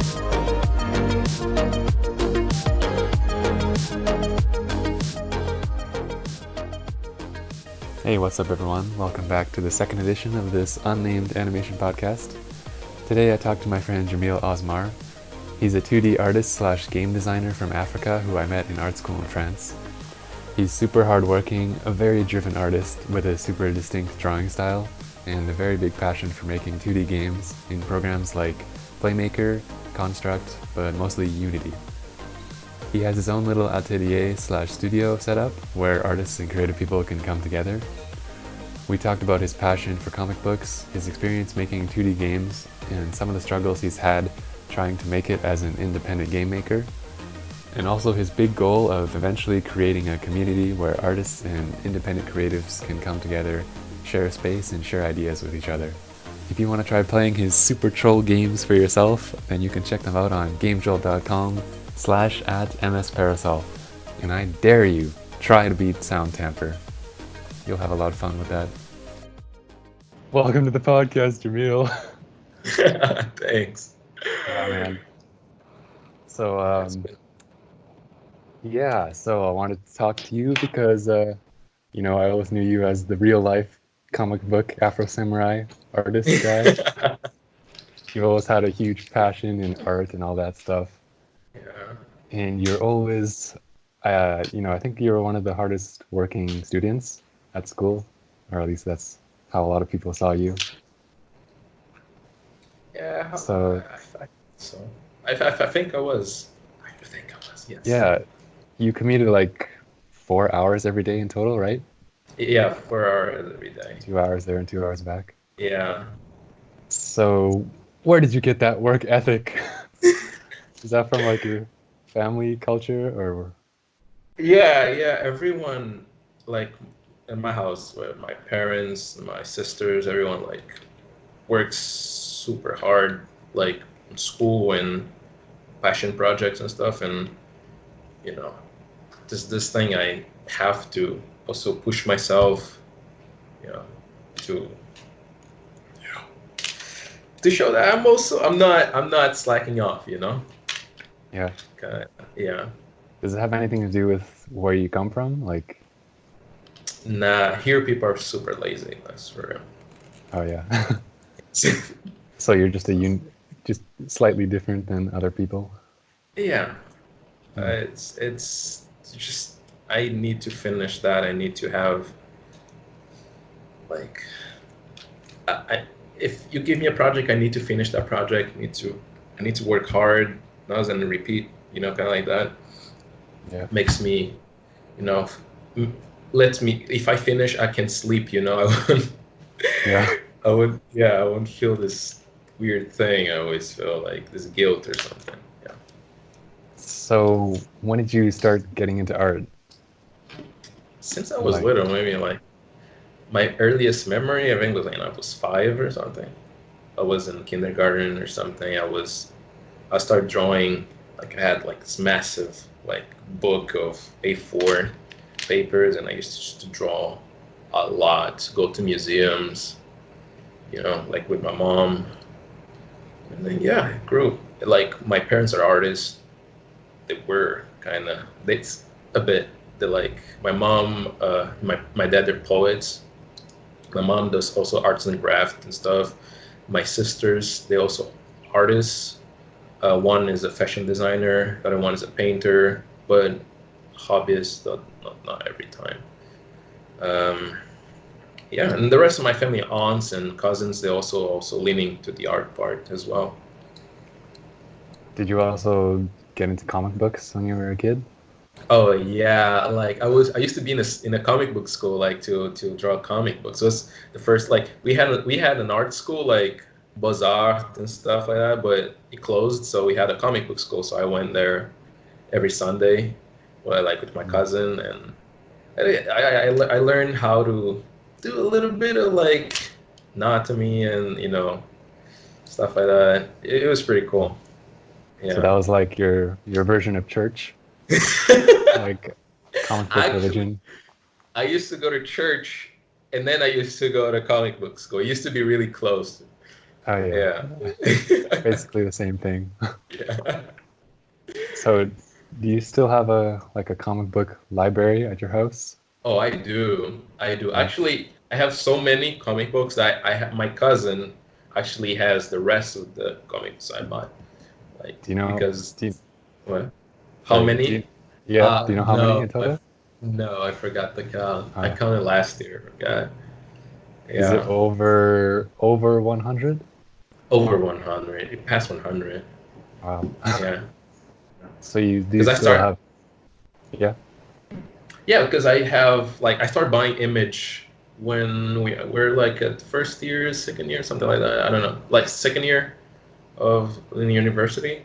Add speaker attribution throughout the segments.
Speaker 1: Hey, what's up everyone? Welcome back to the second edition of this unnamed animation podcast. Today I talked to my friend Jamil Osmar. He's a 2D artist slash game designer from Africa who I met in art school in France. He's super hardworking, a very driven artist with a super distinct drawing style, and a very big passion for making 2D games in programs like Playmaker, Construct, but mostly Unity. He has his own little atelier slash studio set up where artists and creative people can come together. We talked about his passion for comic books, his experience making 2D games, and some of the struggles he's had trying to make it as an independent game maker, and also his big goal of eventually creating a community where artists and independent creatives can come together, share space, and share ideas with each other. If you want to try playing his super troll games for yourself, then you can check them out on gamejolt.com/@msparasol. And I dare you, try to beat Sound Tamper. You'll have a lot of fun with that. Welcome to the podcast, Jamil.
Speaker 2: Thanks.
Speaker 1: Yeah, man. So, so I wanted to talk to you because, I always knew you as the real life comic book Afro Samurai artist guy. You've always had a huge passion in art and all that stuff.
Speaker 2: Yeah.
Speaker 1: And you're always, I think you're one of the hardest working students at school, or at least that's how a lot of people saw you.
Speaker 2: Yeah.
Speaker 1: So,
Speaker 2: So I think I was. I think I was. Yes.
Speaker 1: yeah, you commuted like 4 hours every day in total, right?
Speaker 2: Yeah. 4 hours every day.
Speaker 1: 2 hours there and 2 hours back.
Speaker 2: Yeah.
Speaker 1: So, where did you get that work ethic? Is that from like your family culture or?
Speaker 2: Yeah. Everyone, like in my house, where my parents, my sisters, everyone like works super hard, like in school and passion projects and stuff, and you know, this thing I have to also push myself, you know, to show that I'm not slacking off,
Speaker 1: Yeah.
Speaker 2: Kinda, yeah.
Speaker 1: Does it have anything to do with where you come from? Like,
Speaker 2: Nah, here people are super lazy. That's for
Speaker 1: oh yeah.
Speaker 2: real.
Speaker 1: So you're just just slightly different than other people.
Speaker 2: Yeah,
Speaker 1: Hmm.
Speaker 2: it's just I need to finish that. I need to have like I if you give me a project, I need to finish that project. I need to work hard. Not and repeat. Kind of like that
Speaker 1: Yeah.
Speaker 2: makes me, you know, m- lets me. If I finish, I can sleep. I wouldn't.
Speaker 1: Yeah.
Speaker 2: I won't feel this weird thing. I always feel like this guilt or something. Yeah.
Speaker 1: So when did you start getting into art?
Speaker 2: Since I was
Speaker 1: Like,
Speaker 2: little, maybe like my earliest memory, I think was like when I was 5 or something. I was in kindergarten or something. I started drawing. Like I had like this massive like book of A4 papers, and I used to just draw a lot. Go to museums, like with my mom, and then yeah, it grew. Like my parents are artists. They were kind of it's a bit. They like my mom, my dad. They're poets. My mom does also arts and craft and stuff. My sisters, they also artists. One is a fashion designer. The other one is a painter, but hobbyist, not every time. Um, yeah, and the rest of my family, aunts and cousins, they also leaning to the art part as well.
Speaker 1: did you also get into comic books when you were a kid?
Speaker 2: Oh yeah, like I used to be in a comic book school, like to draw comic books. So it's the first like we had an art school like Beaux Arts and stuff like that, but it closed. So we had a comic book school. So I went there every Sunday, well, like with my
Speaker 1: Mm.
Speaker 2: cousin, and I learned how to do a little bit of like anatomy and stuff like that. It was pretty
Speaker 1: Oh.
Speaker 2: cool.
Speaker 1: So that
Speaker 2: Yeah.
Speaker 1: was like your version of church, like comic book
Speaker 2: Actually,
Speaker 1: religion.
Speaker 2: I used to go to church, and then I used to go to comic book school. It used to be really close.
Speaker 1: Oh yeah,
Speaker 2: Yeah.
Speaker 1: basically the same thing.
Speaker 2: Yeah.
Speaker 1: So, do you still have a like a comic book library at your house?
Speaker 2: Oh, I do. I do.
Speaker 1: Yeah.
Speaker 2: Actually, I have so many comic books that I have, my cousin actually has the rest of the comics I bought. Like,
Speaker 1: Do you know?
Speaker 2: because
Speaker 1: Do you,
Speaker 2: what? How
Speaker 1: sorry. Do you?
Speaker 2: many?
Speaker 1: Yeah. Do you know how many in
Speaker 2: No,
Speaker 1: total?
Speaker 2: no, I forgot the count. I
Speaker 1: Uh,
Speaker 2: counted last year. I forgot.
Speaker 1: is it
Speaker 2: Yeah,
Speaker 1: over 100?
Speaker 2: over 100. It passed 100.
Speaker 1: Wow.
Speaker 2: Yeah,
Speaker 1: So you do
Speaker 2: because I
Speaker 1: still
Speaker 2: start.
Speaker 1: have? Yeah.
Speaker 2: Yeah, because I have like I started buying Image when we're like at first year, second year, something like that. I don't know, like second year of in university,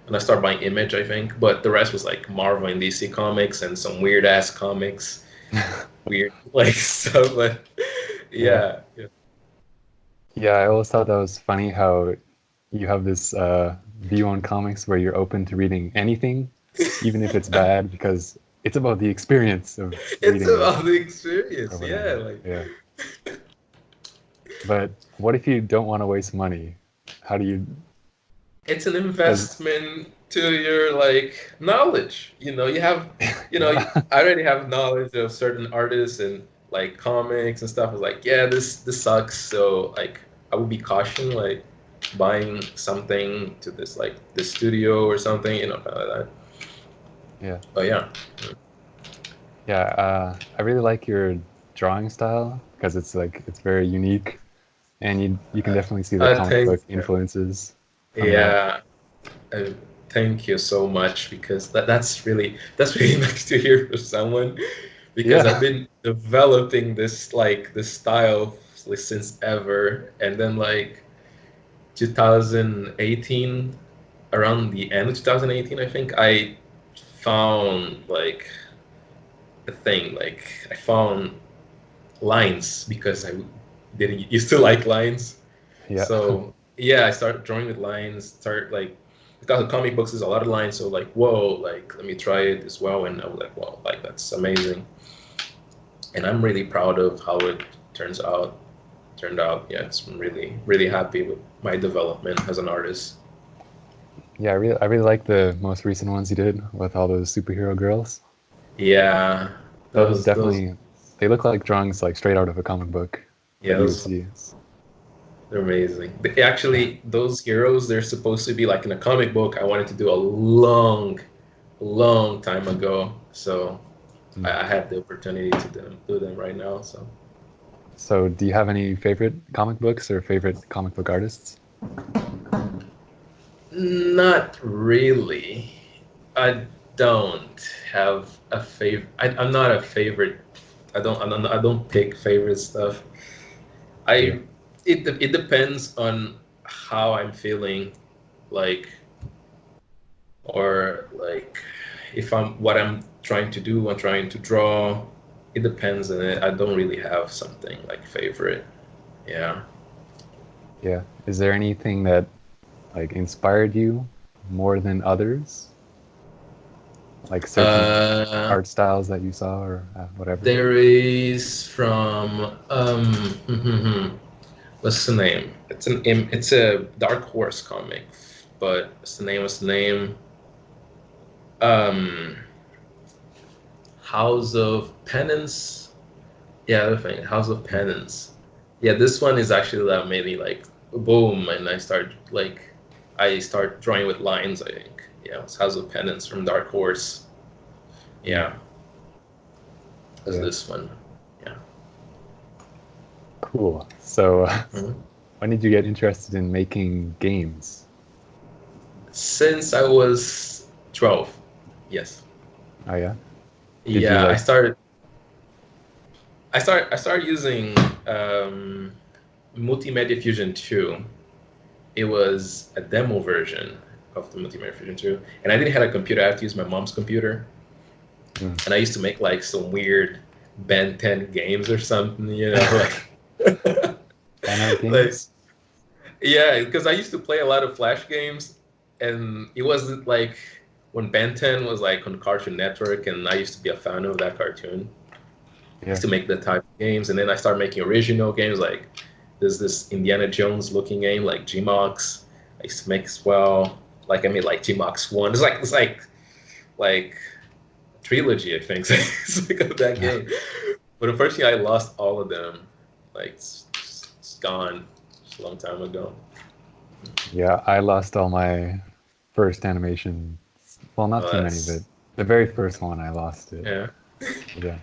Speaker 2: and I started buying Image, I think. But the rest was like Marvel and DC comics and some weird ass comics, weird like stuff. But
Speaker 1: Yeah.
Speaker 2: yeah, yeah.
Speaker 1: Yeah. I always thought that was funny how you have this view on comics where you're open to reading anything, even if it's bad, because it's about the experience of
Speaker 2: It's
Speaker 1: reading it
Speaker 2: about the
Speaker 1: or
Speaker 2: experience. Yeah,
Speaker 1: whatever.
Speaker 2: like
Speaker 1: Yeah. But what if you don't want to waste money? How do you?
Speaker 2: it's an
Speaker 1: Because
Speaker 2: investment to your like knowledge. You have,
Speaker 1: yeah,
Speaker 2: I already have knowledge of certain artists and like comics and stuff. It's like, yeah, this sucks. So like, I would be caution like buying something to this like the studio or something, kind of like that.
Speaker 1: yeah,
Speaker 2: But yeah,
Speaker 1: yeah. I really like your drawing style because it's like it's very unique, and you can definitely see the
Speaker 2: I
Speaker 1: comic
Speaker 2: think
Speaker 1: book influences from that.
Speaker 2: yeah. Uh, Thank you so much because that's really nice to hear from someone because I've
Speaker 1: Yeah,
Speaker 2: been developing this style since ever, and then like 2018, around the end of 2018, I think I found like a thing, like I found lines because I didn't used to like lines.
Speaker 1: yeah,
Speaker 2: So yeah, I started drawing with lines. Start like because the comic books is a lot of lines. So like whoa, like let me try it as well. And I was like, wow, like that's amazing. And I'm really proud of how it turns out. Turned out, yeah, it's I'm really really happy with my development as an artist.
Speaker 1: yeah. I really like the most recent ones you did with all those superhero girls.
Speaker 2: Yeah,
Speaker 1: Those
Speaker 2: those
Speaker 1: definitely they look like drawings like straight out of a comic book
Speaker 2: yeah
Speaker 1: that you would
Speaker 2: those
Speaker 1: see.
Speaker 2: they're amazing.
Speaker 1: Yeah,
Speaker 2: Actually, those heroes they're supposed to be like in a comic book. I wanted to do a long time ago. So
Speaker 1: mm.
Speaker 2: I have the opportunity to do them right now. So
Speaker 1: So, do you have any favorite comic books or favorite comic book artists?
Speaker 2: not really. I don't have a favorite. I'm not a favorite. I don't pick favorite stuff.
Speaker 1: Yeah,
Speaker 2: I it depends on how I'm feeling, like or like if I'm what I'm trying to do, I'm trying to draw. It depends, and I don't really have something like favorite. Yeah.
Speaker 1: yeah. Is there anything that like inspired you more than others? Like certain
Speaker 2: Uh,
Speaker 1: art styles that you saw or whatever?
Speaker 2: there is from what's the name? It's a Dark Horse comic, but what's the name? What's the name? Um, House of Penance. Yeah, the thing, House of
Speaker 1: Mm.
Speaker 2: Penance. Yeah, this one is actually that made me like boom, and I start drawing with lines. I think yeah, it's House of Penance from Dark Horse.
Speaker 1: Mm.
Speaker 2: Yeah, that's
Speaker 1: Yeah,
Speaker 2: this one. Yeah.
Speaker 1: cool. So,
Speaker 2: Mhm.
Speaker 1: when did you get interested in making games?
Speaker 2: Since I was 12. Yes.
Speaker 1: Oh yeah. Did you
Speaker 2: Yeah,
Speaker 1: like?
Speaker 2: I started using um, Multimedia Fusion 2. It was a demo version of the Multimedia Fusion 2, and I didn't have a computer. I had to use my mom's computer,
Speaker 1: Mm.
Speaker 2: and I used to make like some weird Ben 10 games or something, like
Speaker 1: Fan art
Speaker 2: like
Speaker 1: games?
Speaker 2: yeah, because I used to play a lot of Flash games, and it wasn't like when Ben 10 was like on Cartoon Network, and I used to be a fan of that cartoon.
Speaker 1: Yeah.
Speaker 2: To make the type of games, and then I started making original games like there's this Indiana Jones looking game like Gmox. I used to make as well. Like I made like Gmox 1. It's like trilogy, I think. It's like of that game. But unfortunately, I lost all of them. Like it's gone. It's a long time ago.
Speaker 1: Yeah, I lost all my first animation. Well, not
Speaker 2: Oh,
Speaker 1: too many, but
Speaker 2: that's
Speaker 1: the very first one I lost it.
Speaker 2: yeah.
Speaker 1: Yeah.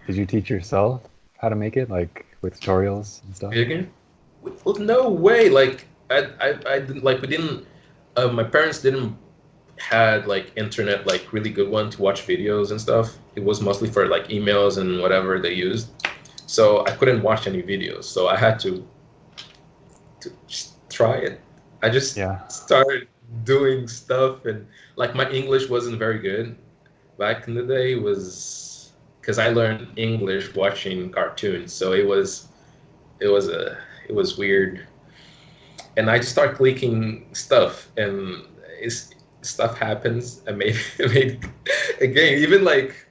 Speaker 1: Did you teach yourself how to make it, like with tutorials and stuff?
Speaker 2: Again? Well, no way. Like I didn't like we didn't. My parents didn't had like internet like really good one to watch videos and stuff. It was mostly for like emails and whatever they used. So I couldn't watch any videos. So I had to just try it. I just
Speaker 1: Yeah.
Speaker 2: started doing stuff, and like my English wasn't very good back in the day. It was because I learned English watching cartoons, so it was a it was weird. And I just start clicking stuff, and it's stuff happens. And maybe maybe again, even like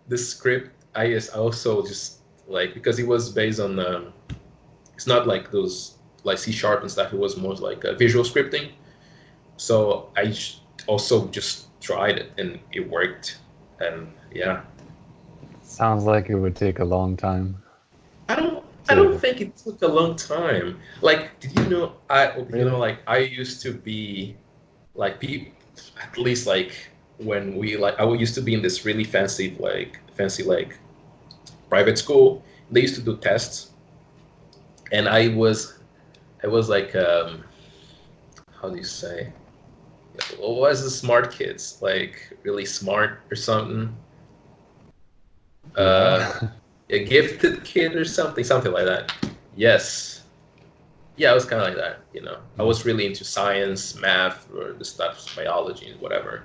Speaker 2: the script, I just also just like because it was based on it's not like those like C# and stuff. It was more like visual scripting. So also just tried it, and it worked. And yeah,
Speaker 1: Sounds like it would take a long time
Speaker 2: I don't
Speaker 1: to
Speaker 2: think it took a long time. Like, did you know
Speaker 1: really.
Speaker 2: like I used to be like at least like when we like I used to be in this really fancy private school. They used to do tests, and I was like how do you say, what was the smart kids, like really smart or something, uh
Speaker 1: Yeah.
Speaker 2: a gifted kid or something like that. Yes. Yeah, I was kind of like that, you know. I
Speaker 1: Mm.
Speaker 2: was really into science, math, or the stuff, biology, and whatever.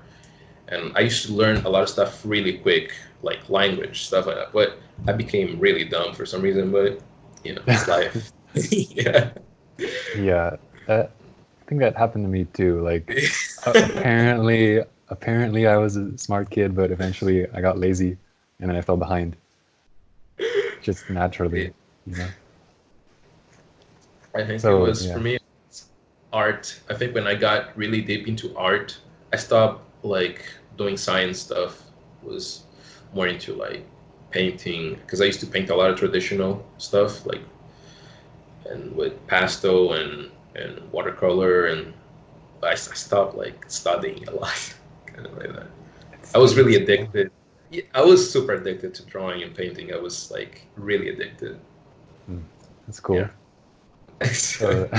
Speaker 2: And I used to learn a lot of stuff really quick, like language, stuff like that. But I became really dumb for some reason, but you know, it's life. Yeah.
Speaker 1: Yeah. I think that happened to me too. Like, apparently I was a smart kid, but eventually I got lazy and then I fell behind just naturally, you know.
Speaker 2: I think it
Speaker 1: So
Speaker 2: was for
Speaker 1: yeah.
Speaker 2: me art. I think when I got really deep into art, I stopped like doing science stuff. Was more into like painting because I used to paint a lot of traditional stuff like and with pastel and watercolor, and I stopped like studying a lot, kind of like that. I was really
Speaker 1: Studying's cool.
Speaker 2: addicted. Yeah, I was super addicted to drawing and painting. I was like really addicted.
Speaker 1: Hmm. That's
Speaker 2: Yeah.
Speaker 1: cool. So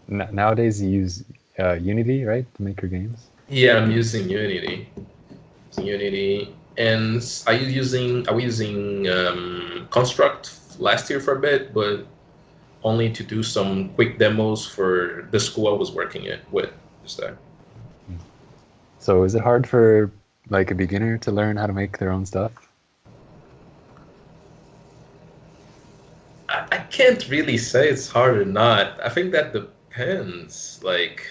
Speaker 1: nowadays you use Unity, right, to make your games?
Speaker 2: Yeah, I'm using Unity. Unity, and I was using Construct last year for a bit, but only to do some quick demos for the school I was working at with. Just that.
Speaker 1: Hmm. So is it hard for like a beginner to learn how to make their own stuff?
Speaker 2: I can't really say it's hard or not. I think that depends. Like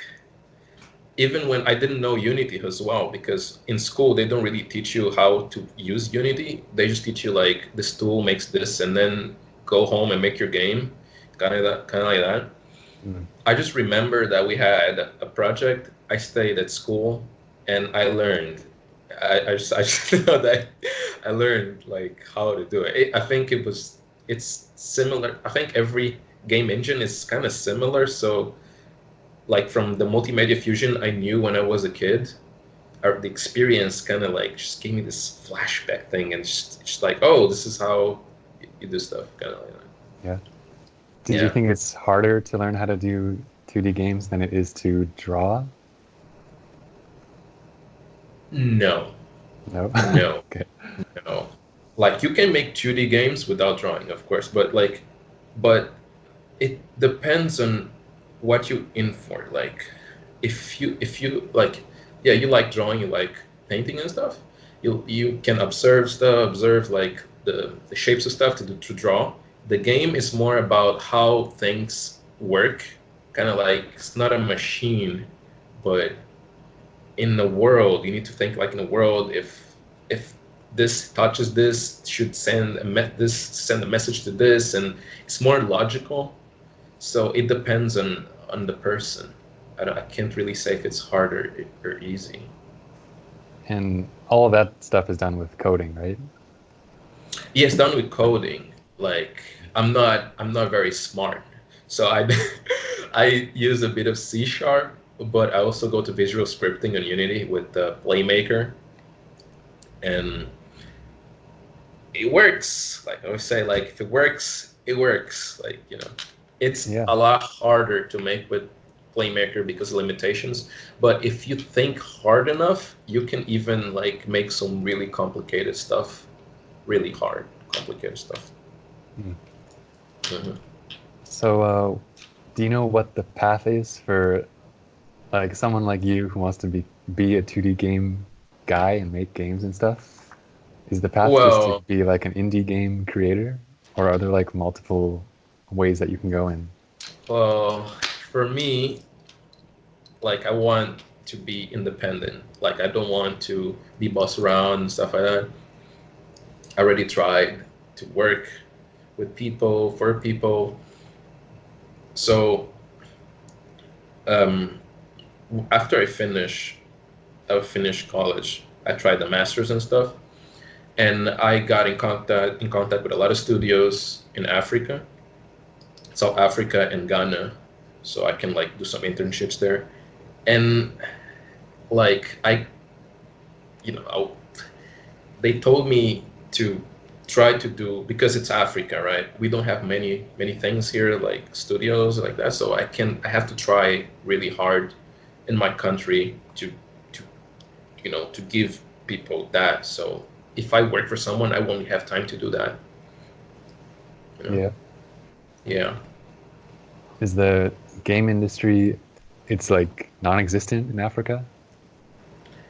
Speaker 2: even when I didn't know Unity as well, because in school they don't really teach you how to use Unity. They just teach you like this tool makes this, and then go home and make your game, kind of like that.
Speaker 1: Mm.
Speaker 2: I just remember that we had a project. I stayed at school, and I learned. I just know that I learned like how to do it. I think it's similar. I think every game engine is kind of similar. So like from the multimedia fusion I knew when I was a kid, the experience kind of like just gave me this flashback thing, and just like, oh, this is how you do stuff, kind of like that.
Speaker 1: Yeah. Did you
Speaker 2: Yeah.
Speaker 1: think it's harder to learn how to do 2D games than it is to draw?
Speaker 2: No,
Speaker 1: No.
Speaker 2: no,
Speaker 1: Okay.
Speaker 2: no. Like you can make 2D games without drawing, of course, but it depends on what you in for. Like if you like, yeah, you like drawing, you like painting and stuff. You can observe stuff, observe like the shapes of stuff to draw. The game is more about how things work, kind of like it's not a machine, but in the world you need to think like in the world, if this touches this should send a message to this, and it's more logical. So it depends on the person. I can't really say if it's hard or easy.
Speaker 1: And all of that stuff is done with coding, right?
Speaker 2: Yes, done with coding. Like I'm not very smart, so I I use a bit of C sharp, but I also go to visual scripting on Unity with the Playmaker, and it works. Like I always say, like if it works, it works. Like it's
Speaker 1: Yeah.
Speaker 2: a lot harder to make with Playmaker because of limitations. But if you think hard enough, you can even like make some really complicated stuff, really hard, complicated stuff.
Speaker 1: Hmm.
Speaker 2: Mhm.
Speaker 1: So, do you know what the path is for like someone like you who wants to be a 2D game guy and make games and stuff? Is the path just to
Speaker 2: Well,
Speaker 1: be like an indie game creator, or are there like multiple ways that you can go in?
Speaker 2: well, for me, like I want to be independent. Like I don't want to be bossed around and stuff like that. I already tried to work with people for people. So um, after I finished college. I tried the masters and stuff, and I got in contact with a lot of studios in Africa, South Africa, and Ghana, so I can like do some internships there. And like you know, they told me to try to do because it's Africa, right? We don't have many things here like studios like that, so I have to try really hard in my country to to give people that. So if I work for someone, I won't have time to do that. You know?
Speaker 1: Yeah.
Speaker 2: Yeah.
Speaker 1: Is the game industry, it's like non-existent in Africa?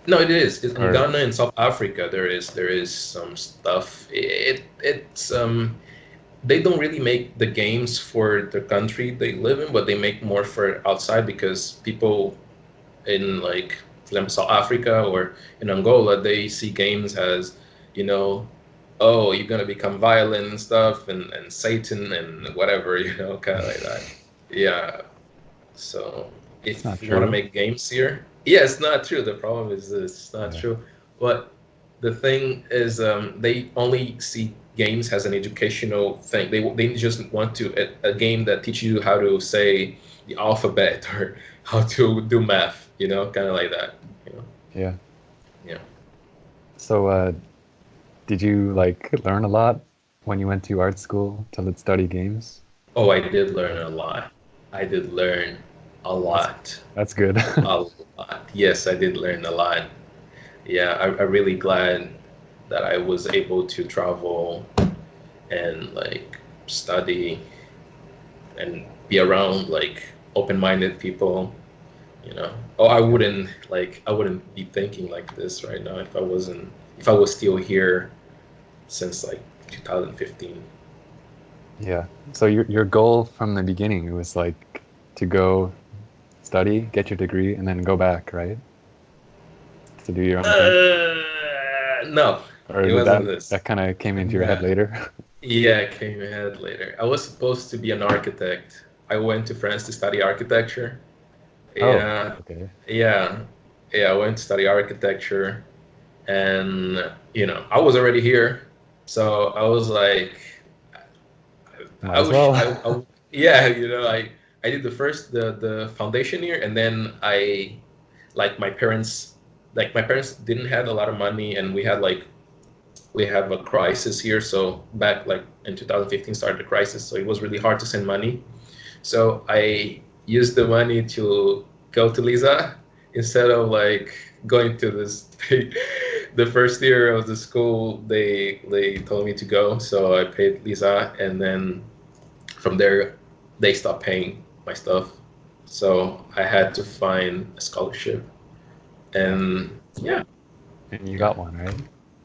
Speaker 2: No, it is. In
Speaker 1: Or
Speaker 2: Ghana and South Africa, there is some stuff. It's they don't really make the games for the country they live in, but they make more for outside because people in like for example South Africa or in Angola, they see games as, you know, oh, you're gonna become violent and stuff and Satan and whatever, kind of like that. Yeah. So
Speaker 1: it's not
Speaker 2: if you want to
Speaker 1: true.
Speaker 2: make games here, yeah, it's not true. The problem is it's not
Speaker 1: Yeah.
Speaker 2: true. But the thing is, they only see games as an educational thing. They just want to a game that teaches you how to say the alphabet or how to do math. Kind of like that. You know?
Speaker 1: Yeah.
Speaker 2: Yeah.
Speaker 1: So, did you like learn a lot when you went to art school to study games?
Speaker 2: Oh, I did learn a lot. I did learn a
Speaker 1: That's
Speaker 2: lot.
Speaker 1: that's good.
Speaker 2: A lot. Yes, I did learn a lot. Yeah, I'm really glad that I was able to travel and like study and be around like open-minded people. Oh, I wouldn't be thinking like this right now if I was still here since like 2015.
Speaker 1: Yeah. So your goal from the beginning it was like to go study, get your degree, and then go back, right? To do your own thing?
Speaker 2: No,
Speaker 1: Or
Speaker 2: it
Speaker 1: did
Speaker 2: wasn't
Speaker 1: that
Speaker 2: this.
Speaker 1: that kind of came into your head
Speaker 2: No.
Speaker 1: later?
Speaker 2: Yeah, it came ahead later. I was supposed to be an architect. I went to France to study architecture.
Speaker 1: Oh,
Speaker 2: Yeah,
Speaker 1: okay.
Speaker 2: yeah, yeah. I went to study architecture, and I was already here, so I was like,
Speaker 1: Might
Speaker 2: I
Speaker 1: as
Speaker 2: was,
Speaker 1: well.
Speaker 2: yeah, I did the foundation year, and then like my parents didn't have a lot of money, and we have a crisis here. So back like in 2015 started the crisis, so it was really hard to send money. So I used the money to go to Lisa instead of like going to this. The first year of the school, they told me to go, so I paid Lisa, and then from there, they stopped paying my stuff. So I had to find a scholarship,
Speaker 1: Yeah.
Speaker 2: and yeah,
Speaker 1: And you
Speaker 2: yeah,
Speaker 1: got one, right?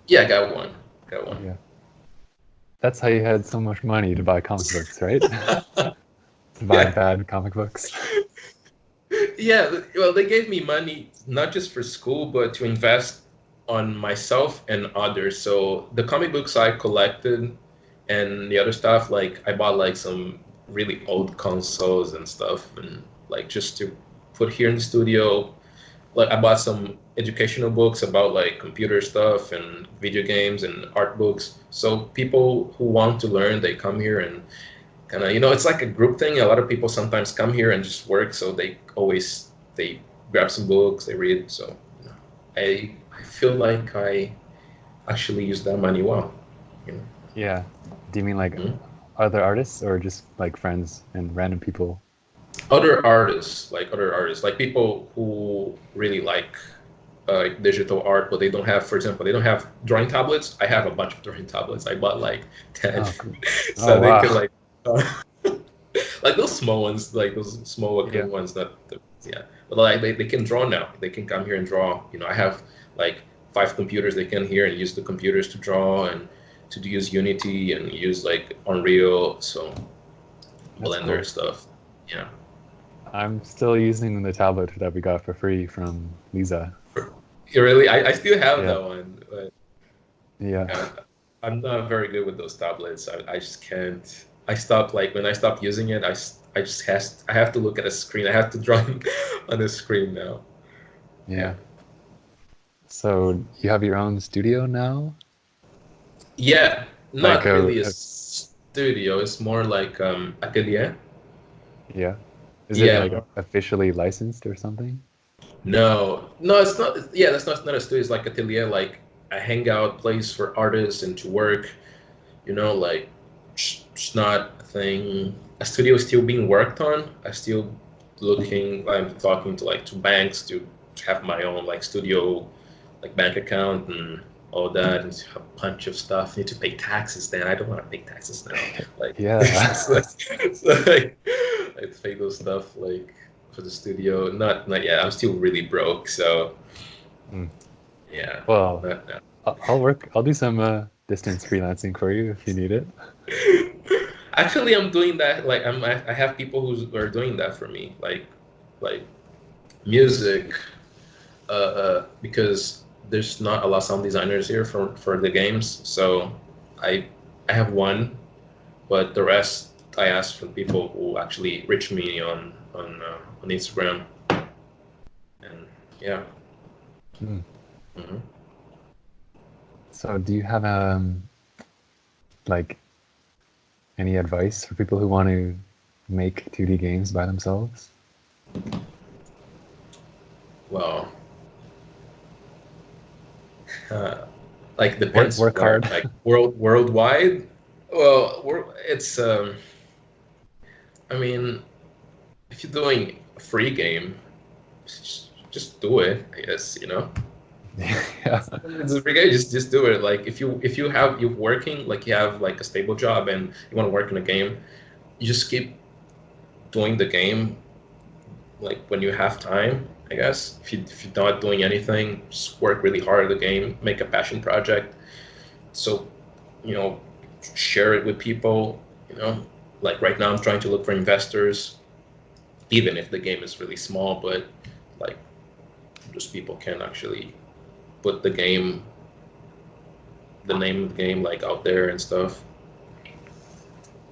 Speaker 2: yeah, I got one, got one.
Speaker 1: Yeah. That's how you had so much money to buy comic books, right? To buy
Speaker 2: Yeah,
Speaker 1: bad comic books.
Speaker 2: yeah. Well, they gave me money not just for school, but to invest on myself and others. So the comic books I collected and the other stuff, like I bought like some. really old consoles and stuff, and like just to put here in the studio. Like I bought some educational books about like computer stuff and video games and art books. So people who want to learn, they come here and kind of, it's like a group thing. A lot of people sometimes come here and just work, so they grab some books, they read. So I feel like I actually use that money well. You know.
Speaker 1: Yeah. Do you mean like
Speaker 2: Mhm.
Speaker 1: other artists or just like friends and random people?
Speaker 2: Other artists, like people who really like digital art, but they don't have, for example, they don't have drawing tablets. I have a bunch of drawing tablets. I bought like 10,
Speaker 1: Oh, cool. Oh,
Speaker 2: so they
Speaker 1: wow.
Speaker 2: could like, like those small ones, like those small
Speaker 1: Yeah.
Speaker 2: working ones. Yeah, but like they can draw now. They can come here and draw. I have like 5 computers. They can here and use the computers to draw and to use Unity and use like Unreal, so
Speaker 1: That's
Speaker 2: Blender
Speaker 1: cool.
Speaker 2: stuff. Yeah.
Speaker 1: I'm still using the tablet that we got for free from Lisa.
Speaker 2: Really, I still have
Speaker 1: Yeah.
Speaker 2: that one, but
Speaker 1: Yeah.
Speaker 2: yeah, I'm not very good with those tablets. I just can't. I stopped, like when I stopped using it. I just I have to look at a screen. I have to draw on the screen now. Yeah.
Speaker 1: Yeah. So you have your own studio now?
Speaker 2: Yeah,
Speaker 1: Like
Speaker 2: not really a studio. It's more like atelier.
Speaker 1: yeah. Is it
Speaker 2: Yeah.
Speaker 1: like officially licensed or something?
Speaker 2: No, no, it's not. Yeah, that's not a studio. It's like atelier, like a hangout place for artists and to work. Like it's not a thing. A studio is still being worked on. I'm talking to like to banks to have my own like studio, like bank account and all that, and a bunch of stuff. Need to pay taxes. Then I don't want to pay taxes now. Like,
Speaker 1: Yeah.
Speaker 2: like I have to pay those stuff like for the studio. Not yet. I'm still really broke. So
Speaker 1: Mm.
Speaker 2: yeah,
Speaker 1: Well,
Speaker 2: not now.
Speaker 1: I'll do some distance freelancing for you if you need it.
Speaker 2: Actually, I'm doing that. Like I have people who are doing that for me, like music, because there's not a lot of sound designers here for the games. So I I have one, but the rest I ask from people who actually reach me on Instagram, and yeah.
Speaker 1: Mm.
Speaker 2: Hmm.
Speaker 1: So do you have like any advice for people who want to make 2D games by themselves?
Speaker 2: Well, uh, like
Speaker 1: Work
Speaker 2: depends
Speaker 1: work
Speaker 2: where,
Speaker 1: hard.
Speaker 2: like worldwide. Well, it's I mean, if you're doing a free game, just do it. I guess.
Speaker 1: Yeah.
Speaker 2: It's a free game. Just do it. Like if you have you're working, like you have like a stable job and you want to work in a game, you just keep doing the game like when you have time. I guess if you're not doing anything, just work really hard at the game. Make a passion project. So you know, share it with people. You know, like right now I'm trying to look for investors, even if the game is really small, but like just people can actually put the name of the game like out there and stuff.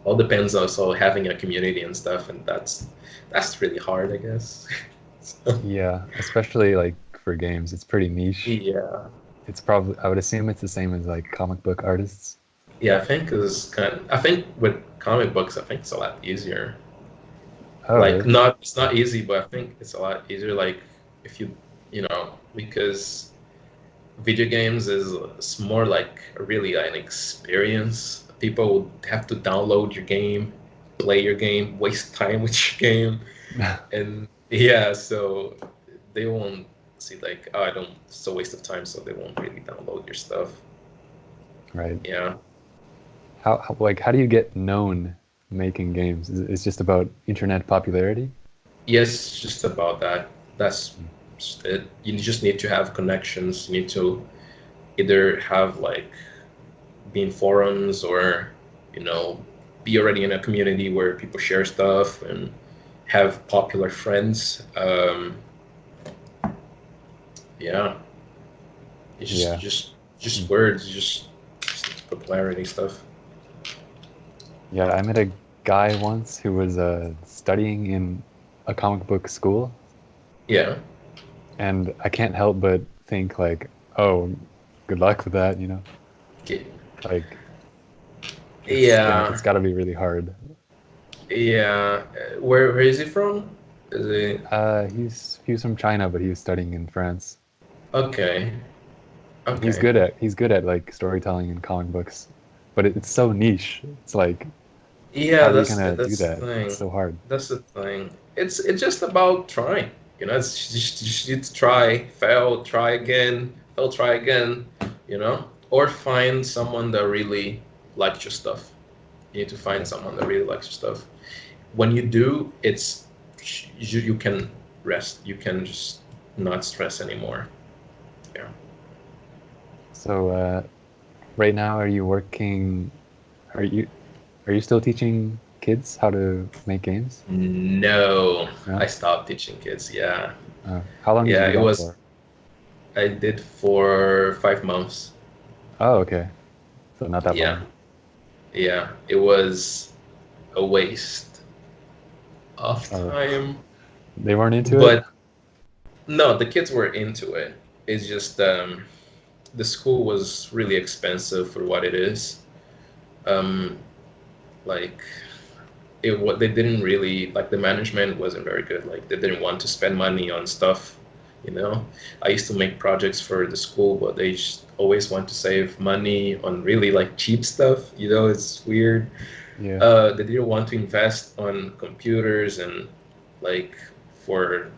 Speaker 2: All depends also having a community and stuff, and that's really hard, I guess. So,
Speaker 1: Yeah, especially like for games, it's pretty niche.
Speaker 2: yeah,
Speaker 1: It's probably, I would assume it's the same as like comic book artists.
Speaker 2: yeah. I think with comic books, I think it's a lot easier.
Speaker 1: Oh,
Speaker 2: Like,
Speaker 1: really?
Speaker 2: not it's not easy, but I think it's a lot easier. Like, if because video games is it's more like really an experience. People would have to download your game, play your game, waste time with your game, and yeah, so they won't see like, oh, I don't. It's a waste of time, so they won't really download your stuff.
Speaker 1: Right.
Speaker 2: Yeah.
Speaker 1: Like how do you get known making games? It's just about internet popularity?
Speaker 2: Yes, just about that. That's just it. You just need to have connections. You need to either have like be in forums or you know be already in a community where people share stuff and have popular friends. Yeah, it's just
Speaker 1: Yeah.
Speaker 2: just
Speaker 1: Hmm.
Speaker 2: just words, just popularity stuff.
Speaker 1: Yeah, I met guy once who was studying in a comic book school,
Speaker 2: Yeah.
Speaker 1: and I can't help but think like, oh, good luck with that, you know?
Speaker 2: Ye-
Speaker 1: Like it's
Speaker 2: Yeah.
Speaker 1: got to be really hard.
Speaker 2: Yeah. Where is he from? Is he
Speaker 1: He was from China, but he was studying in France.
Speaker 2: okay?
Speaker 1: And he's
Speaker 2: Okay.
Speaker 1: good at like storytelling in comic books, but it's so niche. It's like, how
Speaker 2: Yeah,
Speaker 1: are you gonna do
Speaker 2: that's the
Speaker 1: that? It's
Speaker 2: thing.
Speaker 1: so hard.
Speaker 2: That's the thing. It's just about trying. It's just you try, fail, try again, fail, try again. Or find someone that really likes your stuff. You need to find
Speaker 1: Yeah.
Speaker 2: someone that really likes your stuff. When you do, you can rest. You can just not stress anymore. Yeah.
Speaker 1: So right now, are you working? Are you still teaching kids how to make games?
Speaker 2: No, I
Speaker 1: No.
Speaker 2: stopped teaching kids. Yeah.
Speaker 1: How long did you
Speaker 2: Yeah,
Speaker 1: do
Speaker 2: it
Speaker 1: that
Speaker 2: was
Speaker 1: for?
Speaker 2: I did for 5 months.
Speaker 1: Oh, okay. So not that
Speaker 2: Yeah.
Speaker 1: long.
Speaker 2: Yeah. It was a waste of
Speaker 1: Oh,
Speaker 2: time.
Speaker 1: they weren't into it?
Speaker 2: But no, the kids were into it. It's just the school was really expensive for what it is. Um, like it what they didn't really like the management wasn't very good. Like they didn't want to spend money on stuff, you know. I used to make projects for the school, but they just always want to save money on really like cheap stuff. It's weird.
Speaker 1: Yeah.
Speaker 2: They didn't want to invest on computers and like for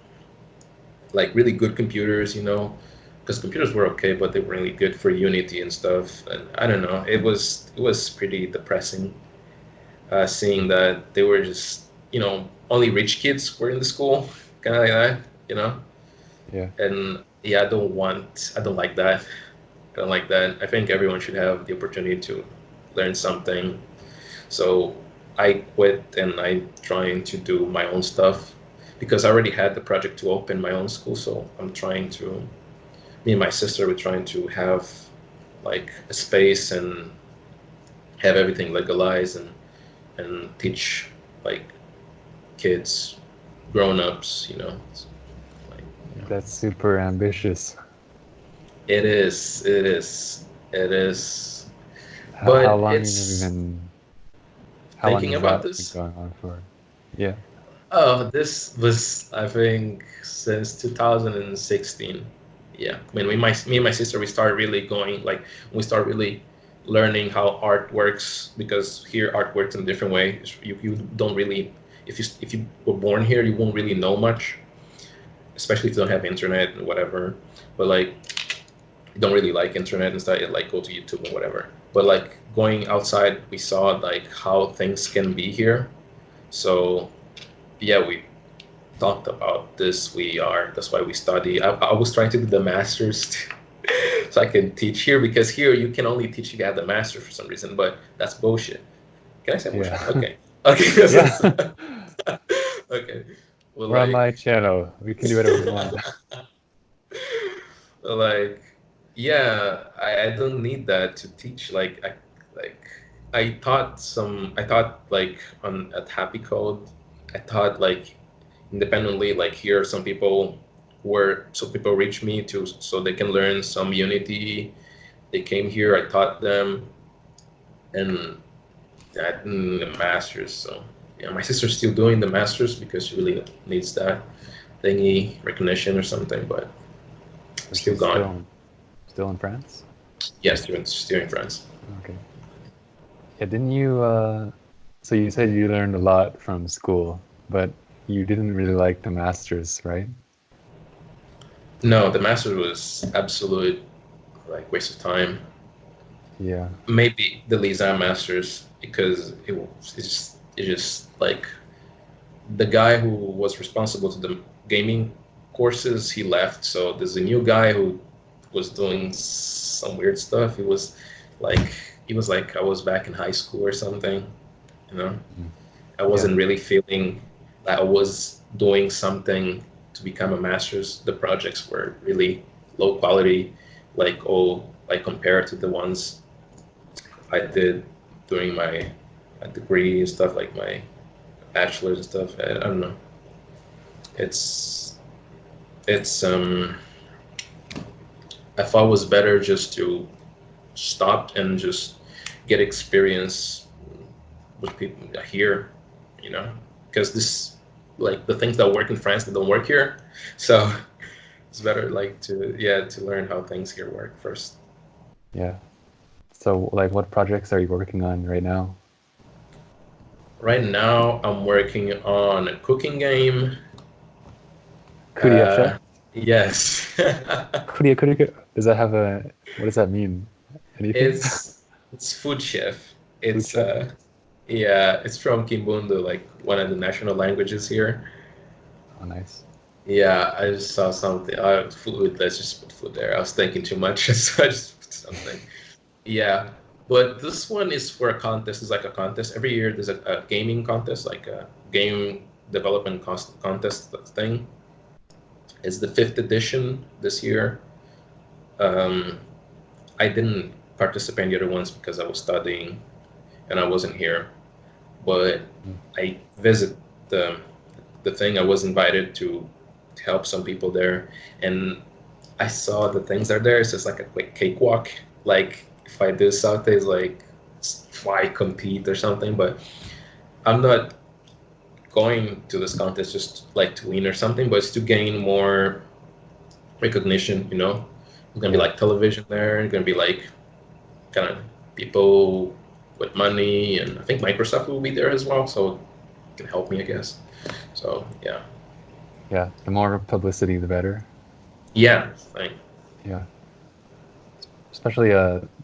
Speaker 2: like really good computers, because computers were okay, but they weren't really good for Unity and stuff. And I don't know, it was pretty depressing seeing that they were just only rich kids were in the school, kind of like that, you know.
Speaker 1: Yeah.
Speaker 2: And yeah, I don't like that. I don't like that. I think everyone should have the opportunity to learn something. So I quit and I'm trying to do my own stuff because I already had the project to open my own school. So me and my sister, we're trying to have like a space and have everything legalized and teach like kids, grown-ups, like,
Speaker 1: That's super ambitious.
Speaker 2: it is, it is, it is,
Speaker 1: How
Speaker 2: but
Speaker 1: long have you
Speaker 2: it's
Speaker 1: been, how long
Speaker 2: thinking
Speaker 1: has
Speaker 2: about
Speaker 1: that been
Speaker 2: this.
Speaker 1: going on for? Yeah.
Speaker 2: Oh, this was, I think, since 2016. Yeah, I mean, me and my sister, we started really going like we start really learning how art works because here art works in a different way. You don't really if you were born here, you won't really know much, especially if you don't have internet and whatever. But like, you don't really like internet and stuff. You like go to YouTube and whatever. But like going outside, we saw like how things can be here. So yeah, we talked about this. That's why we study. I was trying to do the masters so I can teach here because here you can only teach if you have the master for some reason, but that's bullshit. Can I say bullshit?
Speaker 1: Yeah.
Speaker 2: Okay. Okay.
Speaker 1: Yeah.
Speaker 2: Okay. Well,
Speaker 1: We're on
Speaker 2: like,
Speaker 1: my channel. We can do whatever we want.
Speaker 2: like, yeah, I don't need that to teach. Like, I thought like on at Happy Code, I thought like independently, like here are some people where so people reach me to so they can learn some Unity. They came here, I taught them, and I did the masters. So yeah, my sister's still doing the masters because she really needs that thingy recognition or something, but
Speaker 1: So
Speaker 2: still
Speaker 1: she's
Speaker 2: gone.
Speaker 1: still in France?
Speaker 2: Yes, still in France.
Speaker 1: Okay. Yeah, didn't you so you said you learned a lot from school, but you didn't really like the masters, right?
Speaker 2: No, the masters was absolute like waste of time.
Speaker 1: Yeah.
Speaker 2: Maybe the Lisa masters because it's just like the guy who was responsible to the gaming courses he left, so there's a new guy who was doing some weird stuff. Like he was like I was back in high school or something, you know.
Speaker 1: Mm.
Speaker 2: I
Speaker 1: Yeah.
Speaker 2: wasn't really feeling that I was doing something to become a master's. The projects were really low quality, like compared to the ones I did during my a degree and stuff, like my bachelor's and stuff. I don't know. It's it's. I thought it was better just to stop and just get experience with people here, you know, because this, like, the things that work in France that don't work here. So it's better, like, to learn how things here work first.
Speaker 1: Yeah. So, like, what projects are you working on right now?
Speaker 2: Right now, I'm working on a cooking game.
Speaker 1: Kuria chef?
Speaker 2: Uh, yes.
Speaker 1: Kuria. Does that have a, what does that mean? Anything?
Speaker 2: It's food chef.
Speaker 1: Food
Speaker 2: It's
Speaker 1: chef?
Speaker 2: yeah, it's from Kimbundu, like one of the national languages here.
Speaker 1: Oh, nice.
Speaker 2: Yeah, I just saw something. Food. Let's just put food there. I was thinking too much, so I just put something. Yeah, but this one is for a contest. It's like a contest. Every year there's a gaming contest, like a game development contest thing. It's the fifth edition this year. Um, I didn't participate in the other ones because I was studying and I wasn't here. But
Speaker 1: Mm.
Speaker 2: I visit the the thing. I was invited to help some people there, and I saw the things that are there. It's just like a quick cakewalk. Like, if I do something, it's like, why compete or something? But I'm not going to this contest just like to win or something, but it's to gain more recognition. You know, it's gonna be
Speaker 1: Yeah.
Speaker 2: like television there. It's gonna be like kind of people with money, and I think Microsoft will be there as well, so it can help me, I guess. So yeah,
Speaker 1: Yeah. The more publicity, the better.
Speaker 2: yeah, thing.
Speaker 1: Yeah. Especially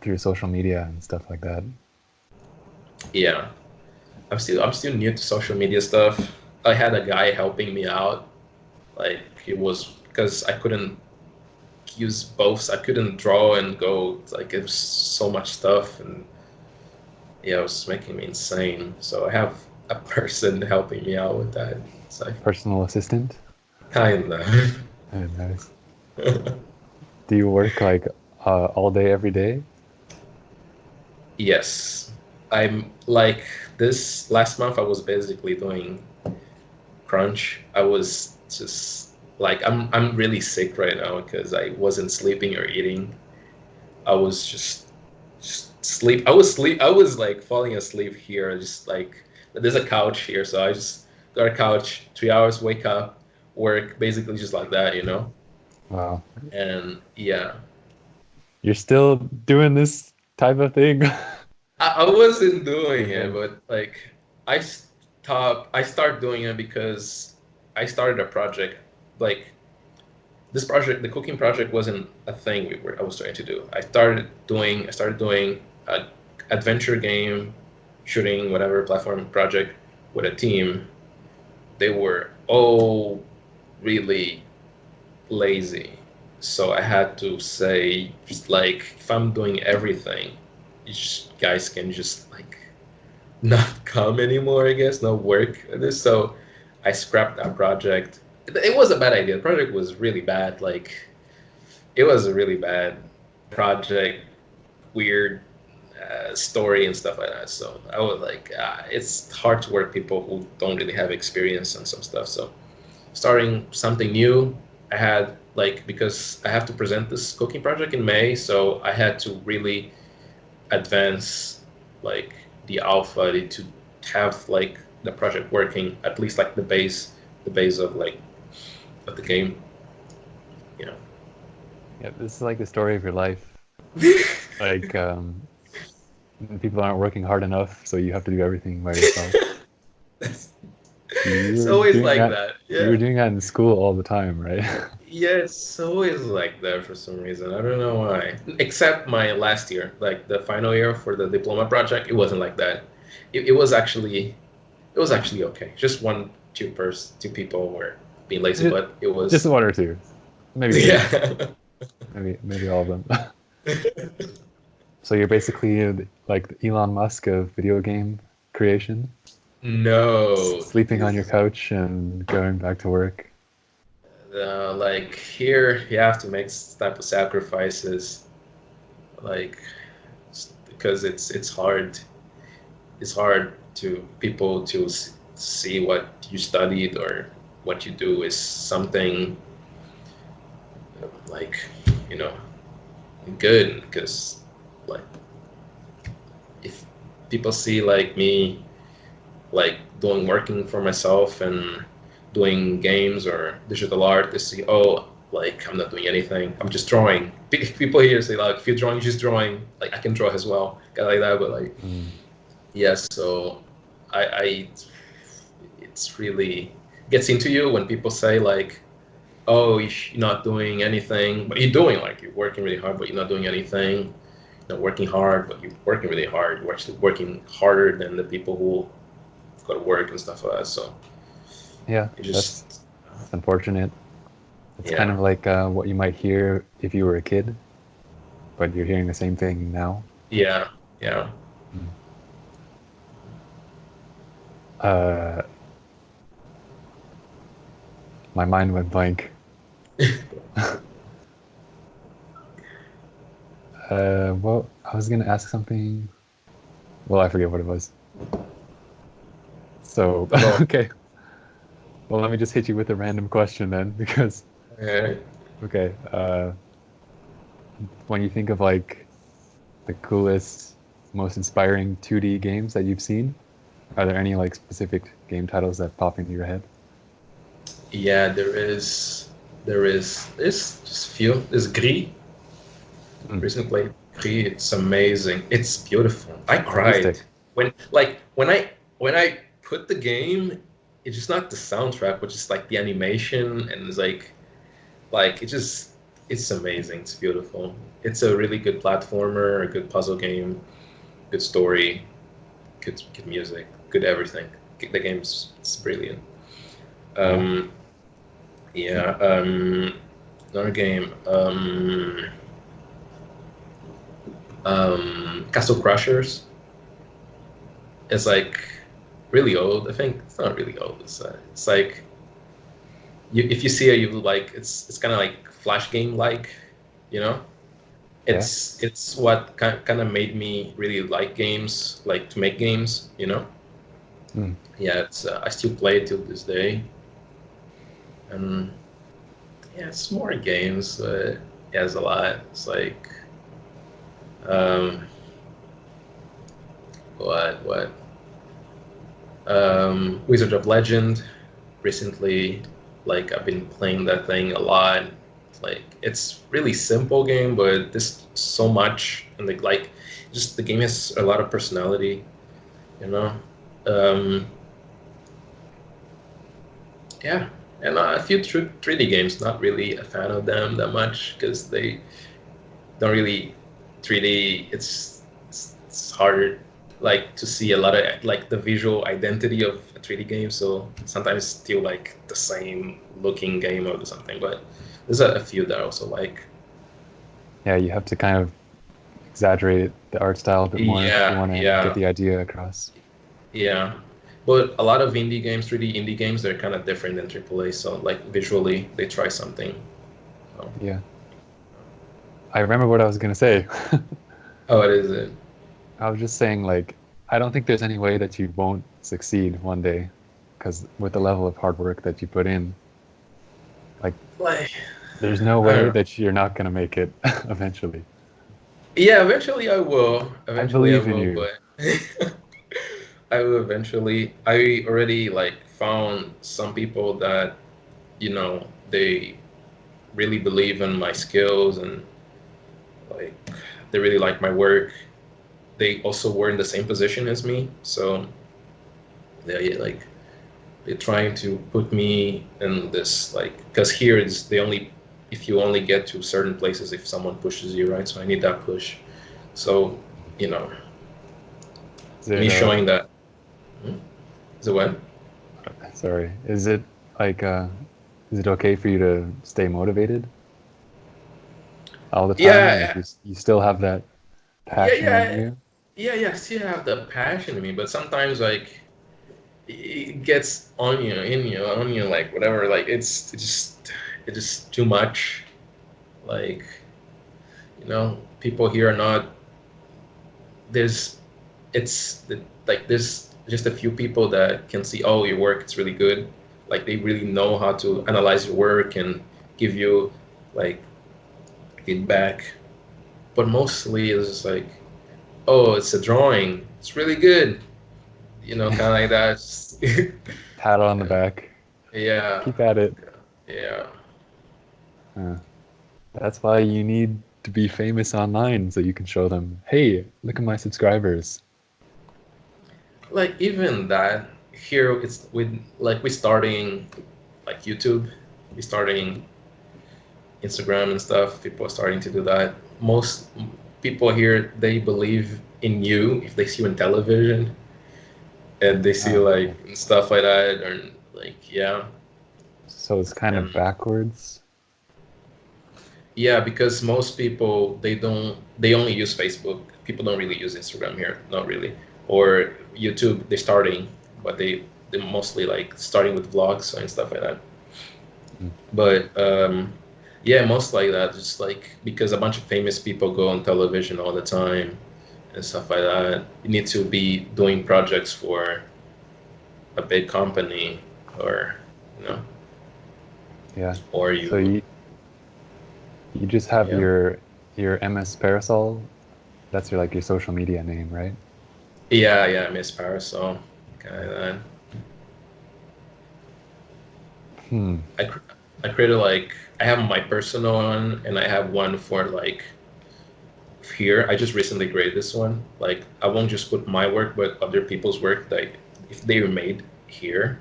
Speaker 1: through social media and stuff like that.
Speaker 2: Yeah. I'm still new to social media stuff. I had a guy helping me out. Like, he was, because I couldn't use both. I couldn't draw and go. Like, it was so much stuff, and yeah, it was making me insane. So I have a person helping me out with that. It's like,
Speaker 1: Personal assistant.
Speaker 2: kinda.
Speaker 1: Nice. Do you work like all day, every day?
Speaker 2: Yes. I'm like, this last month I was basically doing crunch. I was just like, I'm really sick right now because I wasn't sleeping or eating. I was just sleep. I was like falling asleep here. Just like, there's a couch here, so I just got a couch, 3 hours, wake up, work, basically just like that, you know.
Speaker 1: Wow.
Speaker 2: And yeah,
Speaker 1: You're still doing this type of thing?
Speaker 2: I wasn't doing it,
Speaker 1: Okay.
Speaker 2: but like, I started doing it because I started a project. Like, this project, the cooking project, wasn't a thing I was trying to do. I started doing a adventure game, shooting whatever platform project with a team. They were all really lazy, so I had to say, just like, if I'm doing everything, guys can just like not come anymore, I guess, not work at this. So I scrapped that project. It was a bad idea. The project was really bad. Like, it was a really bad project, weird story and stuff like that. So I was like, it's hard to work with people who don't really have experience on some stuff. So starting something new, I had, like, because I have to present this cooking project in May, so I had to really advance, like, the alpha to have like the project working, at least like the base of, like, of the game, you know.
Speaker 1: Yeah, this is like the story of your life. Like, people aren't working hard enough, so you have to do everything by yourself. You
Speaker 2: It's
Speaker 1: were
Speaker 2: always
Speaker 1: doing
Speaker 2: like
Speaker 1: that.
Speaker 2: that.
Speaker 1: You were
Speaker 2: Yeah.
Speaker 1: doing that in school all the time, right?
Speaker 2: Yeah, it's always like that for some reason. I don't know why. Except my last year, like the final year for the diploma project, it wasn't like that. It was actually okay. Just two people were being lazy,
Speaker 1: Just,
Speaker 2: but it
Speaker 1: just
Speaker 2: was,
Speaker 1: one or two, maybe three,
Speaker 2: yeah.
Speaker 1: maybe all of them. So you're basically like Elon Musk of video game creation,
Speaker 2: No,
Speaker 1: sleeping on your couch and going back to work.
Speaker 2: like, here you have to make type of sacrifices, like, because it's hard. It's hard. to people to see what you studied or what you do is something like, you know, good, because like if people see like me like doing working for myself and doing games or digital art, they see, oh, like I'm not doing anything, I'm just drawing. People here say like, if you're drawing, just drawing, like I can draw as well, kind of like that. But like,
Speaker 1: Mm.
Speaker 2: yes, so I it's really gets into you when people say like, oh, you're not doing anything, but you're doing, like you're working really hard, but you're not doing anything. You're not working hard, but you're working really hard. You're actually working harder than the people who go to work and stuff like that. So
Speaker 1: Yeah,
Speaker 2: it
Speaker 1: that's
Speaker 2: just,
Speaker 1: it's unfortunate. It's kind
Speaker 2: yeah,
Speaker 1: of like what you might hear if you were a kid, but you're hearing the same thing now.
Speaker 2: yeah, yeah.
Speaker 1: Mm. Uh, my mind went blank. Well, I was gonna ask something. Well, I forget what it was. So,
Speaker 2: Well,
Speaker 1: okay. Well, let me just hit you with a random question then, because
Speaker 2: uh,
Speaker 1: okay. When you think of like the coolest, most inspiring 2D games that you've seen, are there any like specific game titles that pop into your head?
Speaker 2: yeah, there is. It's just feel. There's Gris.
Speaker 1: Mm.
Speaker 2: Recently, Gris. It's amazing. It's beautiful. I cried
Speaker 1: Artistic.
Speaker 2: when I put the game. It's just not the soundtrack, but just like the animation, and it's like it's amazing. It's beautiful. It's a really good platformer, a good puzzle game, good story, good music, good everything. The game's it's brilliant.
Speaker 1: Yeah.
Speaker 2: Um, yeah. Another game. Castle Crushers is like really old. I think it's not really old. It's like if you see it, you like it's kind of like flash game like, you know.
Speaker 1: Yeah.
Speaker 2: It's what kind of made me really like games, like to make games, you know.
Speaker 1: Mm.
Speaker 2: Yeah, it's I still play it till this day, and yeah, it's more games. It has a lot. It's like um, what Wizard of Legend. Recently, like I've been playing that thing a lot. Like it's really simple game, but there's so much, and like just the game has a lot of personality, you know. Um, yeah, and a few 3D games. Not really a fan of them that much because they don't really 3D. It's harder like to see a lot of like the visual identity of a 3D game. So sometimes it's still like the same looking game or something. But there's a few that I also like.
Speaker 1: Yeah, you have to kind of exaggerate the art style a bit more if you
Speaker 2: Yeah,
Speaker 1: want to get
Speaker 2: yeah,
Speaker 1: the idea across.
Speaker 2: yeah. But a lot of indie games, 3D indie games, they're kind of different than AAA. So like visually, they try something. So,
Speaker 1: Yeah. I remember what I was gonna say.
Speaker 2: oh, it is it.
Speaker 1: I was just saying, like, I don't think there's any way that you won't succeed one day, because with the level of hard work that you put in, like,
Speaker 2: Like
Speaker 1: there's no
Speaker 2: I don't
Speaker 1: way
Speaker 2: know.
Speaker 1: that you're not gonna make it eventually.
Speaker 2: Yeah, eventually I will.
Speaker 1: I
Speaker 2: Eventually I
Speaker 1: believe in
Speaker 2: will,
Speaker 1: you.
Speaker 2: but I will eventually. I already like found some people that, they really believe in my skills and like they really like my work. They also were in the same position as me, so they like they're trying to put me in this like because here it's the only if you only get to certain places if someone pushes you, right? So I need that push. So, you know,
Speaker 1: Is
Speaker 2: me
Speaker 1: it
Speaker 2: showing that. Hmm? Is it what?
Speaker 1: sorry, is it like is it okay for you to stay motivated all the time? Like
Speaker 2: Yeah,
Speaker 1: you still have that
Speaker 2: yeah,
Speaker 1: passion in
Speaker 2: yeah,
Speaker 1: you?
Speaker 2: yeah, yeah. I still have the passion in me, but sometimes like it gets on you, in you, on you, like whatever. Like it's just too much. Like people here are not. There's, it's the, like there's just a few people that can see, oh, your work is really good. Like they really know how to analyze your work and give you like feedback. But mostly it's just like, oh, it's a drawing. It's really good. Kind of like that.
Speaker 1: Pat on the
Speaker 2: Yeah.
Speaker 1: back.
Speaker 2: Yeah.
Speaker 1: Keep at it.
Speaker 2: Yeah.
Speaker 1: Uh, that's why you need to be famous online so you can show them, hey, look at my subscribers.
Speaker 2: Like even that here it's with like we starting like YouTube, we starting Instagram and stuff. People are starting to do that. Most people here they believe in you if they see you in television and they see
Speaker 1: Oh,
Speaker 2: like
Speaker 1: okay.
Speaker 2: stuff like that or like yeah.
Speaker 1: So it's kind of
Speaker 2: And
Speaker 1: backwards.
Speaker 2: yeah, because most people they only use Facebook. People don't really use Instagram here, not really. Or YouTube, they're starting, but they mostly like starting with vlogs and stuff like that.
Speaker 1: Mm.
Speaker 2: But yeah, most like that, just like because a bunch of famous people go on television all the time and stuff like that. You need to be doing projects for a big company or you know,
Speaker 1: Yeah.
Speaker 2: or
Speaker 1: So
Speaker 2: you
Speaker 1: you just have
Speaker 2: yeah.
Speaker 1: your MS Parasol. That's your like your social media name, right?
Speaker 2: Yeah, Miss Parasol. Kind of that.
Speaker 1: Hmm.
Speaker 2: I, cr- I created like I have my personal one and I have one for like here. I just recently created this one. Like I won't just put my work, but other people's work that if they were made here.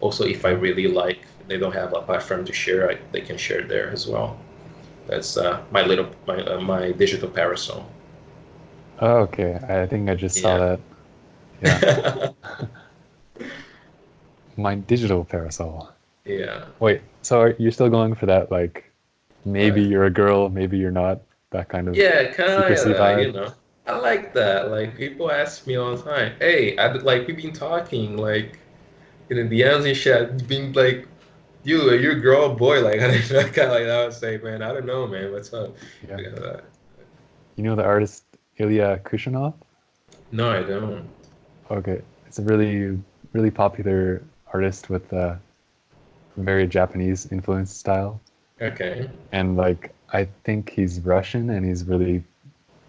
Speaker 2: Also, if I
Speaker 1: Yeah.
Speaker 2: really like, they don't have a platform to share, they can share there as well. That's my digital parasol.
Speaker 1: Oh, okay. I think I just saw
Speaker 2: Yeah.
Speaker 1: that. Yeah. My digital parasol.
Speaker 2: Yeah.
Speaker 1: Wait, so you're still going for that, like, maybe
Speaker 2: What?
Speaker 1: you're a girl, maybe you're not, that kind of
Speaker 2: Yeah, kind of like
Speaker 1: secrecy
Speaker 2: that,
Speaker 1: vibe?
Speaker 2: I like that. Like people ask me all the time, "Hey, like we've been talking like in the DMs and shit. I've been like, you, are you a girl, or boy?" Like I kind of like that. I would say, man, I don't know, man. What's up?
Speaker 1: Yeah.
Speaker 2: Like that.
Speaker 1: You know the artist Ilya Kuvshinov?
Speaker 2: No, I don't.
Speaker 1: Okay. It's a really popular artist with a very Japanese influenced style.
Speaker 2: Okay.
Speaker 1: And like, I think he's Russian and he's really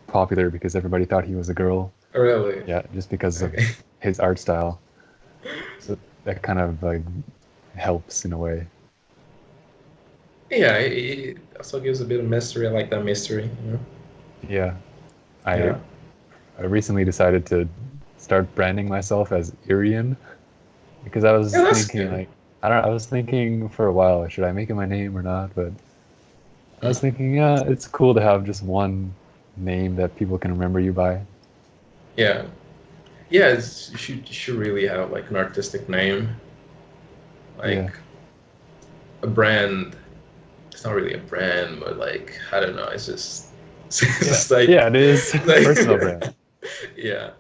Speaker 1: popular because everybody thought he was a girl.
Speaker 2: Really?
Speaker 1: Yeah, just because of
Speaker 2: Okay.
Speaker 1: his art style. So that kind of like helps in a way.
Speaker 2: Yeah, it also gives a bit of mystery. I like that mystery.
Speaker 1: Yeah. I
Speaker 2: Yeah.
Speaker 1: I recently decided to start branding myself as Irian because I
Speaker 2: Yeah,
Speaker 1: was
Speaker 2: that's
Speaker 1: thinking
Speaker 2: good.
Speaker 1: like I was thinking for a while, should I make it my name or not? But I was
Speaker 2: Mm.
Speaker 1: thinking, yeah, it's cool to have just one name that people can remember you by.
Speaker 2: Yeah. Yeah, you should really have like an artistic name,
Speaker 1: Yeah.
Speaker 2: like a brand. It's not really a brand, but like I don't know. It's just it's
Speaker 1: Yeah.
Speaker 2: just
Speaker 1: Yeah, it is personal
Speaker 2: like
Speaker 1: brand.
Speaker 2: yeah.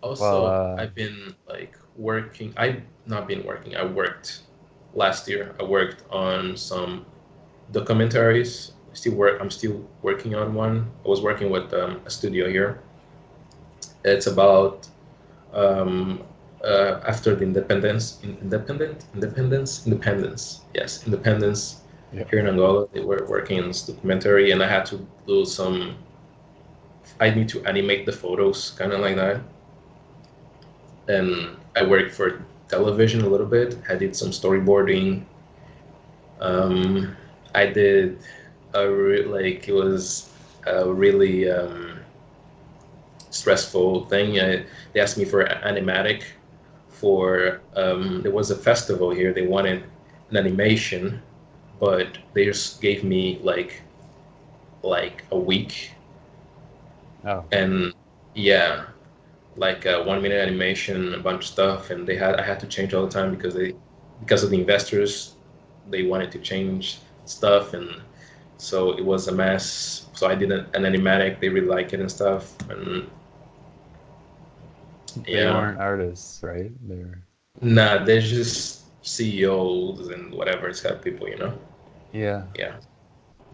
Speaker 1: Well,
Speaker 2: Also, I've been like working. I've not been working. I worked last year. I worked on some documentaries. I'm still working on one. I was working with a studio here. It's about um, after the independence. Yes, independence
Speaker 1: yeah.
Speaker 2: here in Angola. They were working on this documentary, and I had to do some. I need to animate the photos, kind of like that. And I worked for television a little bit. I did some storyboarding. Um, I did like it was a really stressful thing. They asked me for animatic for there was a festival here. They wanted an animation, but they just gave me like a week,
Speaker 1: Oh,
Speaker 2: and yeah, like a 1 minute animation, a bunch of stuff, and I had to change all the time because of the investors, they wanted to change stuff, and so it was a mess. So I did an animatic. They really like it and stuff, and
Speaker 1: they
Speaker 2: yeah.
Speaker 1: weren't artists, right? They're
Speaker 2: Nah, there's just CEOs and whatever. It's got people.
Speaker 1: yeah.
Speaker 2: Yeah.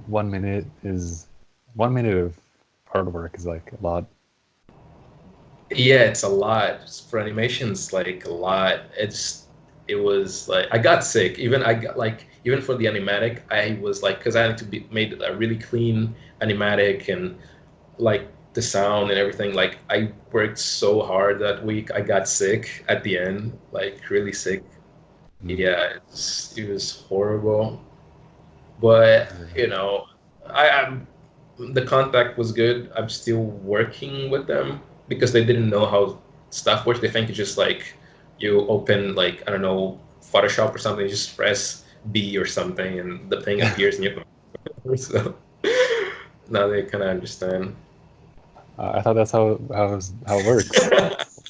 Speaker 1: 1 minute is 1 minute of artwork is like a lot.
Speaker 2: Yeah, it's a lot. For animations, like a lot. It was like I got sick. Even I got like even for the animatic, I was like because I had to be made a really clean animatic and like the sound and everything. Like I worked so hard that week. I got sick at the end, like really sick.
Speaker 1: Mm.
Speaker 2: Yeah, it was horrible. But
Speaker 1: Yeah.
Speaker 2: you know, I'm the contact was good. I'm still working with them because they didn't know how stuff works. They think it's just like you open like I don't know Photoshop or something, you just press B or something, and the thing appears in your computer. So now they kind of understand.
Speaker 1: I thought that's how it works.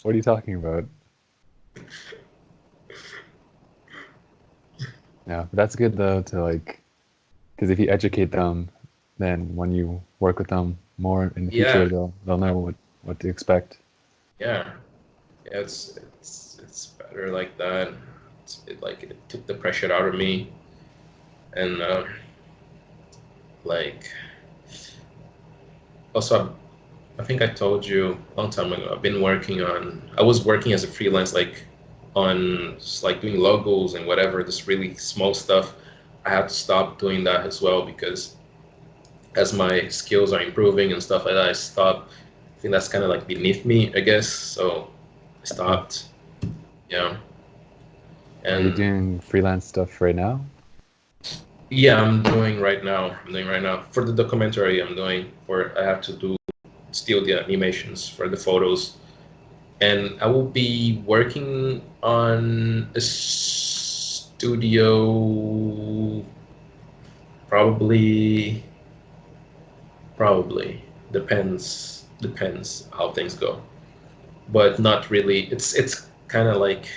Speaker 1: What are you talking about? Yeah, but that's good though to like, because if you educate them, then when you work with them more in the future,
Speaker 2: Yeah,
Speaker 1: they'll know what to expect.
Speaker 2: yeah, yeah. It's better like that. It took the pressure out of me, and like also I think I told you a long time ago. I was working as a freelance, like on just like doing logos and whatever, this really small stuff. I had to stop doing that as well because as my skills are improving and stuff like that, I stopped. I think that's kind of like beneath me, I guess. So I
Speaker 1: Yeah.
Speaker 2: stopped. Yeah.
Speaker 1: Are you
Speaker 2: And
Speaker 1: doing freelance stuff right now?
Speaker 2: yeah, I'm doing right now. I'm doing right now for the documentary I'm doing for I have to do still the animations for the photos and I will be working on a studio probably probably depends how things go but not really it's kind of like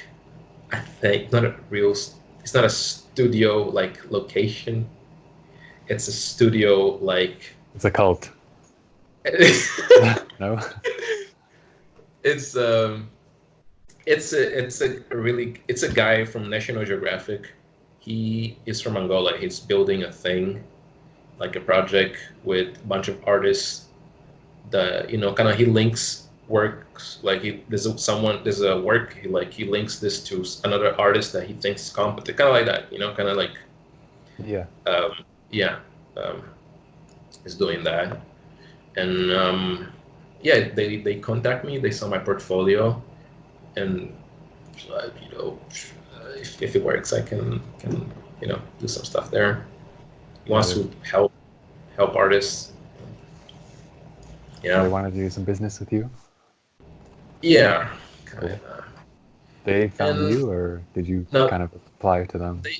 Speaker 2: I think not a real it's not a studio like location it's a studio like
Speaker 1: It's a cult. No?
Speaker 2: it's it's a really it's a guy from National Geographic. He is from Angola. He's building a thing like a project with a bunch of artists that kind of he links works like there's a work he links this to another artist that he thinks is competent kind of like that kind of like
Speaker 1: Yeah.
Speaker 2: um, yeah um, is doing that and yeah they contact me they saw my portfolio and if it works, I can do some stuff there. He
Speaker 1: Yeah,
Speaker 2: wants to help artists.
Speaker 1: so they
Speaker 2: Yeah,
Speaker 1: want to do some business with you.
Speaker 2: yeah, kind
Speaker 1: Cool.
Speaker 2: of.
Speaker 1: They found
Speaker 2: And
Speaker 1: you, or did you
Speaker 2: no,
Speaker 1: kind of apply to them?
Speaker 2: they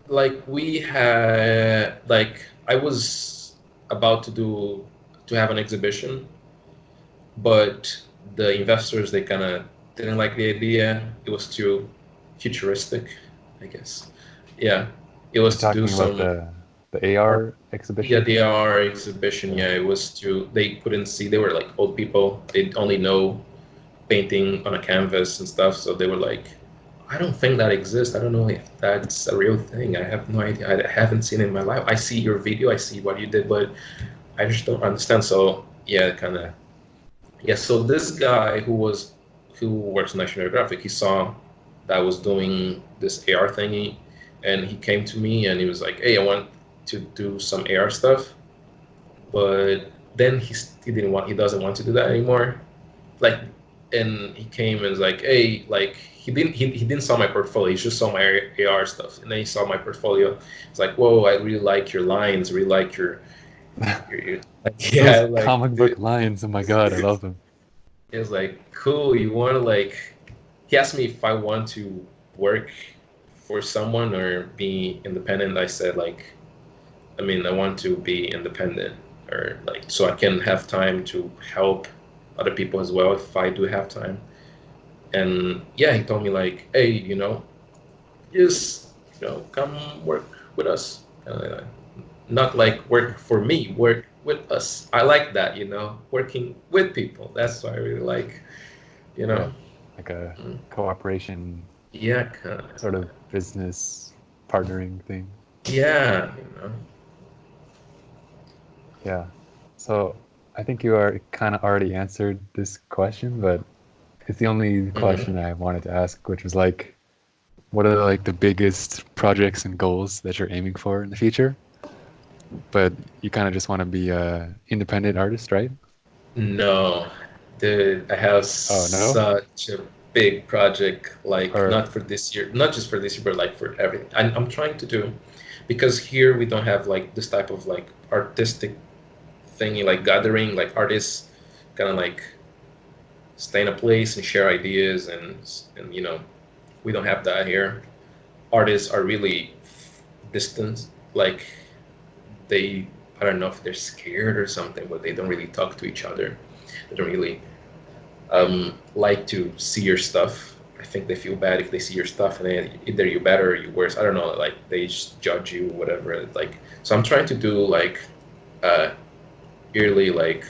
Speaker 2: like we had like I was about to have an exhibition, but the investors they kind of didn't like the idea. It was too futuristic, I guess. Yeah, it
Speaker 1: You're
Speaker 2: was to do
Speaker 1: talking about
Speaker 2: some
Speaker 1: the
Speaker 2: art.
Speaker 1: AR
Speaker 2: Yeah,
Speaker 1: exhibition?
Speaker 2: the AR exhibition.
Speaker 1: Yeah.
Speaker 2: Yeah, it was to they couldn't see. They were like old people. They only know painting on a canvas and stuff. So they were like, I don't think that exists. I don't know if that's a real thing. I have no idea. I haven't seen it in my life. I see your video. I see what you did, but I just don't understand. So yeah, kind of. Yeah. So this guy who works in National Geographic, he saw that I was doing this AR thingy, and he came to me and he was like, "Hey, I want to do some AR stuff." But then he doesn't want to do that anymore. Like, and he came and was like, hey, like he didn't saw my portfolio. He just saw my AR stuff, and then he saw my portfolio. It's like, whoa, I really like your lines. Really like your like,
Speaker 1: Those
Speaker 2: yeah, like
Speaker 1: comic book lines. Oh my God, I love them.
Speaker 2: it was like cool. You want to like? He asked me if I want to work for someone or be independent. I said like I mean, I want to be independent or like so I can have time to help other people as well if I do have time. And yeah, he told me like, hey, just come work with us. Not like work for me, work with us. I like that, working with people. That's what I really like, you
Speaker 1: Yeah,
Speaker 2: know.
Speaker 1: like a
Speaker 2: Mm.
Speaker 1: cooperation
Speaker 2: Yeah, kind of.
Speaker 1: sort of business partnering thing.
Speaker 2: Yeah.
Speaker 1: Yeah. So I think you are kind of already answered this question, but It's the only
Speaker 2: Hmm.
Speaker 1: question I wanted to ask, which was like, what are like the biggest projects and goals that you're aiming for in the future? But you kind of just want to be a independent artist, right?
Speaker 2: No, dude, I have
Speaker 1: Oh, no?
Speaker 2: such a big project, like
Speaker 1: Or
Speaker 2: not for this year, not just for this year, but like for everything. I'm trying to do, because here we don't have like this type of like artistic thingy, like gathering, like artists kind of like stay in a place and share ideas, and we don't have that here. Artists are really distant, like they, I don't know if they're scared or something, but they don't really talk to each other. They don't really like to see your stuff. I think they feel bad if they see your stuff and they, either you're better or you're worse. I don't know, like they just judge you, whatever. Like, so I'm trying to do like uh yearly like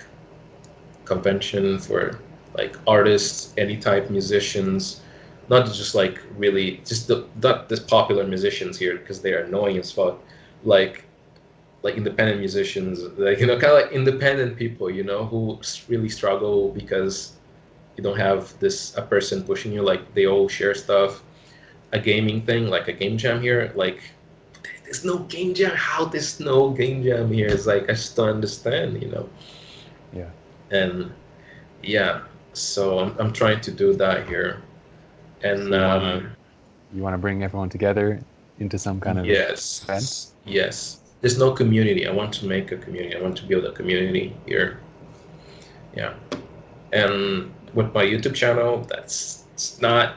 Speaker 2: convention for like artists, any type musicians, not just like really just not this popular musicians here because they are annoying as fuck. Like independent musicians, like kind of like independent people, who really struggle because you don't have this a person pushing you. Like they all share stuff. A gaming thing, like a game jam here, like there's no game jam. How there's no game jam here? It's like I just don't understand.
Speaker 1: yeah.
Speaker 2: And yeah, so I'm trying to do that here.
Speaker 1: So
Speaker 2: And
Speaker 1: you want to bring everyone together into some kind of event?
Speaker 2: yes, yes. There's no community. I want to make a community. I want to build a community here. Yeah. And with my YouTube channel, that's it's not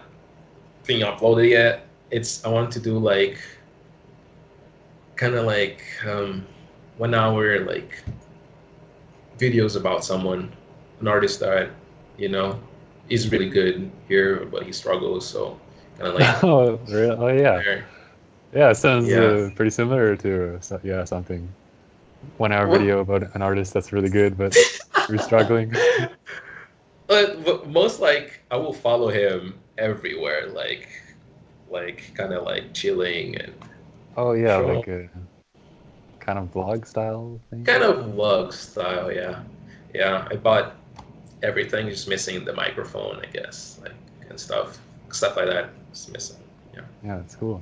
Speaker 2: being uploaded yet. I want to do like kind of like 1 hour like videos about someone, an artist that you know is really good here, but he struggles. So kind of like
Speaker 1: Oh, really? Oh, yeah.
Speaker 2: there.
Speaker 1: Yeah, it sounds
Speaker 2: Yeah.
Speaker 1: pretty similar to yeah, something 1 hour
Speaker 2: What?
Speaker 1: video about an artist that's really good, but you're struggling.
Speaker 2: But most like I will follow him everywhere, like kind of like chilling and
Speaker 1: Oh, yeah,
Speaker 2: show
Speaker 1: like a kind of vlog style thing.
Speaker 2: kind of vlog style. Yeah, yeah. I bought everything, just missing the microphone, I guess, like and stuff like that. Just missing. Yeah.
Speaker 1: Yeah, it's cool.